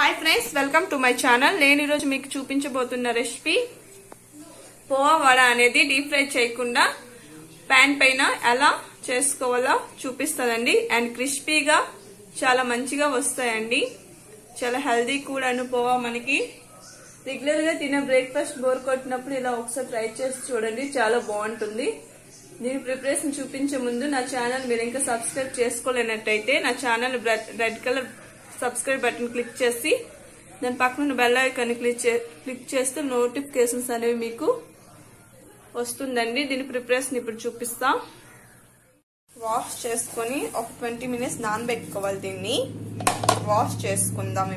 Hi friends, welcome to my channel. నేను ఈరోజు మీకు చూపించబోతున్న రెసిపీ పోవా వడ అనేది డీప్ ఫ్రై చేయకుండా పాన్ పైన ఎలా చేసుకోవాలో చూపిస్తానండి. అండ్ క్రిస్పీగా చాలా మంచిగా వస్తాయండి. చాలా హెల్దీ కూడాను. పోవా మనకి రెగ్యులర్ గా తినే బ్రేక్ఫాస్ట్ బోర్ కొట్టినప్పుడు ఇలా ఒకసారి ట్రై చేసి చూడండి, చాలా బాగుంటుంది. దీని ప్రిపరేషన్ చూపించే ముందు నా ఛానల్ మీరు ఇంకా సబ్స్క్రైబ్ చేసుకోలేనట్టయితే నా channel red colour subscribe button click చేసి దాని పక్కన బెల్ ఐకాన్ క్లిక్ చేస్తే నోటిఫికేషన్స్ అనేవి మీకు వస్తుందండి. దీని ప్రిపరేషన్ ఇప్పుడు చూపిస్తాం. వాష్ చేసుకుని ఒక 20 minutes నానబెట్టుకోవాలి. దీన్ని వాష్ చేసుకుందాం.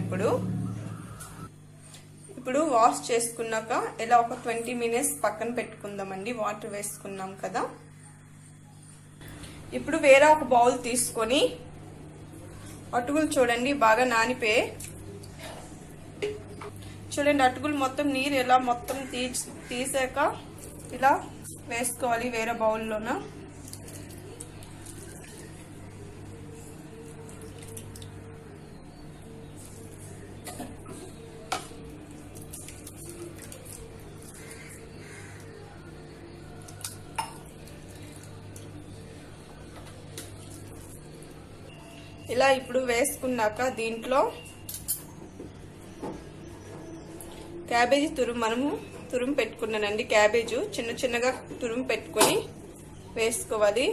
ఇప్పుడు వాష్ చేసుకున్నాక ఇలా ఒక 20 minutes పక్కన పెట్టుకుందామండి. వాటర్ వేసుకున్నాం కదా. ఇప్పుడు వేరే ఒక బౌల్ తీసుకొని అటుకులు చూడండి బాగా నానిపోయి చూడండి. అటుకులు మొత్తం నీరు ఎలా మొత్తం తీసాక ఇలా వేసుకోవాలి వేరే బౌల్లోన. ఇలా ఇప్పుడు వేసుకున్నాక దీంట్లో క్యాబేజీ తురుము పెట్టుకున్నానండి. క్యాబేజీ చిన్న చిన్నగా తురుము పెట్టుకొని వేసుకోవాలి.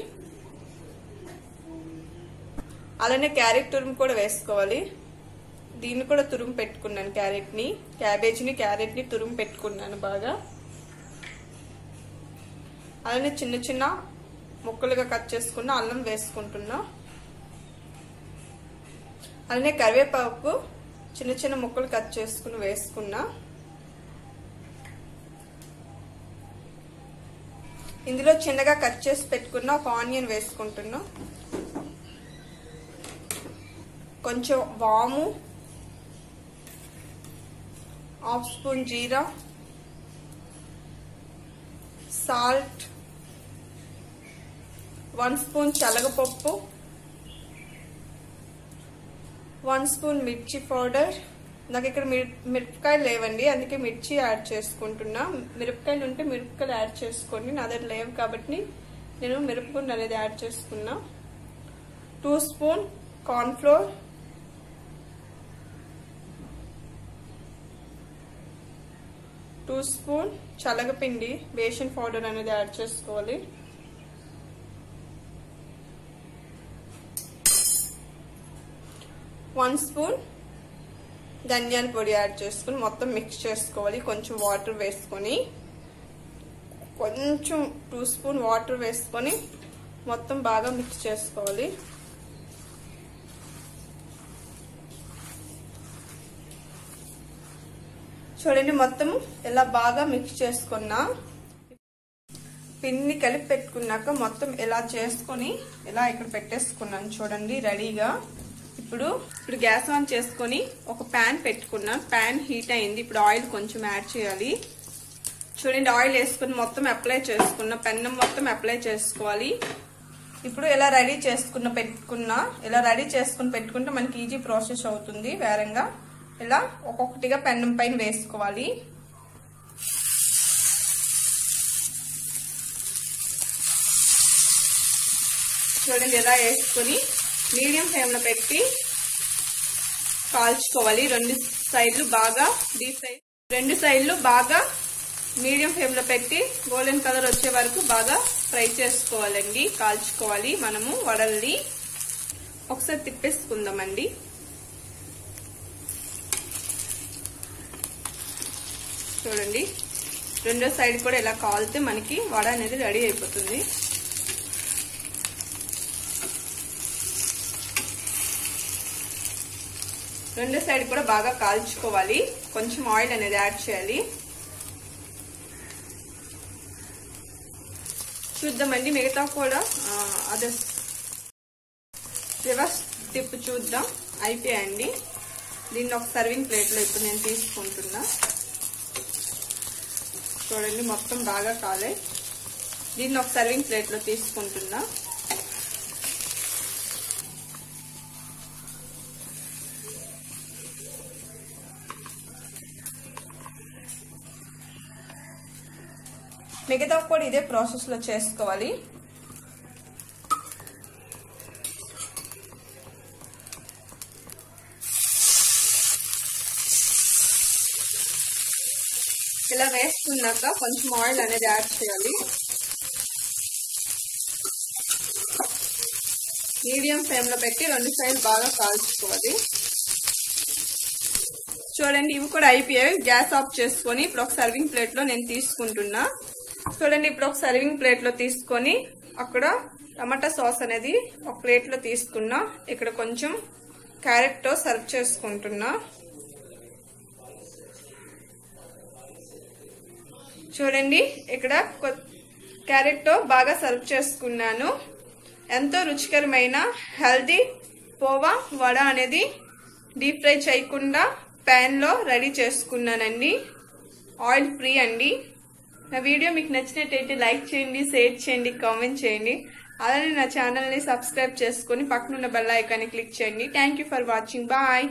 అలానే క్యారెట్ తురుము కూడా వేసుకోవాలి. దీన్ని కూడా తురుము పెట్టుకున్నాను. క్యాబేజీని తురుము పెట్టుకున్నాను బాగా. అలానే చిన్న చిన్న ముక్కలుగా కట్ చేసుకున్న అల్లం వేసుకుంటున్నా. అలానే కరివేపాకు చిన్న చిన్న ముక్కలు కట్ చేసుకుని వేసుకున్నా. ఇందులో చిన్నగా కట్ చేసి పెట్టుకున్న ఒక ఆనియన్ వేసుకుంటున్నా. కొంచెం వాము, 1/2 స్పూన్ జీరా, సాల్ట్, 1 స్పూన్ శనగపప్పు, 1 స్పూన్ మిర్చి పౌడర్. నాకు ఇక్కడ మిరపకాయలు లేవండి, అందుకే మిర్చి యాడ్ చేసుకుంటున్నా. మిరపకాయలు ఉంటే మిరపకాయలు యాడ్ చేసుకోండి. నా దగ్గర లేవు కాబట్టి నేను మిరపగుండు అనేది యాడ్ చేసుకున్నా. 2 స్పూన్ కార్న్ ఫ్లోర్, 2 స్పూన్ శనగపిండి బేసన్ పౌడర్ అనేది యాడ్ చేసుకోవాలి. 1 స్పూన్ ధనియాల పొడి యాడ్ చేసుకుని మొత్తం మిక్స్ చేసుకోవాలి. కొంచెం వాటర్ వేసుకొని 2 స్పూన్ వాటర్ వేసుకొని మొత్తం బాగా మిక్స్ చేసుకోవాలి. చూడండి మొత్తం ఇలా బాగా మిక్స్ చేసుకున్నా. పిండిని కలిపి పెట్టుకున్నాక మొత్తం ఇలా చేసుకొని ఇలా ఇక్కడ పెట్టేసుకున్నాను. చూడండి రెడీగా. ఇప్పుడు గ్యాస్ ఆన్ చేసుకొని ఒక ప్యాన్ పెట్టుకున్నా. ప్యాన్ హీట్ అయింది. ఇప్పుడు ఆయిల్ కొంచెం యాడ్ చేయాలి. చూడండి ఆయిల్ వేసుకుని మొత్తం అప్లై చేసుకున్న పెన్నం మొత్తం అప్లై చేసుకోవాలి. ఇప్పుడు ఇలా రెడీ చేసుకుని పెట్టుకుంటే మనకి ఈజీ ప్రాసెస్ అవుతుంది. వేరంగా ఇలా ఒక్కొక్కటిగా పెన్నం పైన వేసుకోవాలి. చూడండి ఇలా వేసుకొని మీడియం ఫ్లేమ్ లో పెట్టి కాల్చుకోవాలి. రెండు సైడ్లు బాగా మీడియం ఫ్లేమ్ లో పెట్టి గోల్డెన్ కలర్ వచ్చే వరకు బాగా ఫ్రై చేసుకోవాలండి. కాల్చుకోవాలి. మనము వడల్ని ఒకసారి తిప్పేసుకుందామండి. చూడండి రెండో సైడ్ కూడా ఇలా కాలితే మనకి వడ అనేది రెడీ అయిపోతుంది. రెండో సైడ్ కూడా బాగా కాల్చుకోవాలి. కొంచెం ఆయిల్ అనేది యాడ్ చేయాలి. చూద్దామండి మిగతా కూడా అదే రివర్స్ టిప్ చూద్దాం. అయిపోయాయండి. దీన్ని ఒక సర్వింగ్ ప్లేట్ లో ఇప్పుడు నేను తీసుకుంటున్నా. చూడండి మొత్తం బాగా కాలే. దీన్ని ఒక సర్వింగ్ ప్లేట్ లో తీసుకుంటున్నా. మిగతా కూడా ఇదే ప్రాసెస్ లో చేసుకోవాలి. ఇలా వేసుకున్నాక కొంచెం ఆయిల్ అనేది యాడ్ చేయాలి. మీడియం ఫ్లేమ్ లో పెట్టి 2 సైడ్ బాగా కాల్చుకోవాలి. చూడండి ఇవి కూడా అయిపోయాయి. గ్యాస్ ఆఫ్ చేసుకొని ఇప్పుడు ఒక సర్వింగ్ ప్లేట్ లో నేను తీసుకుంటున్నా. చూడండి ఇప్పుడు ఒక సర్వింగ్ ప్లేట్ లో తీసుకొని అక్కడ టమాటా సాస్ అనేది ఒక ప్లేట్ లో తీసుకున్నా. ఇక్కడ కొంచెం క్యారెట్ తో సర్వ్ చేసుకుంటున్నా. చూడండి ఇక్కడ క్యారెట్ తో బాగా సర్వ్ చేసుకున్నాను. ఎంతో రుచికరమైన హెల్తీ పోవా వడ అనేది డీప్ ఫ్రై చేయకుండా ప్యాన్ లో రెడీ చేసుకున్నానండి. ఆయిల్ ఫ్రీ అండి. నా వీడియో మీకు నచ్చినట్టయితే లైక్ చేయండి, షేర్ చేయండి, కామెంట్ చేయండి. అలానే నా ఛానల్ ని సబ్స్క్రైబ్ చేసుకుని పక్కనున్న బెల్ ఐకాన్ ని క్లిక్ చేయండి. Thank you for watching. Bye.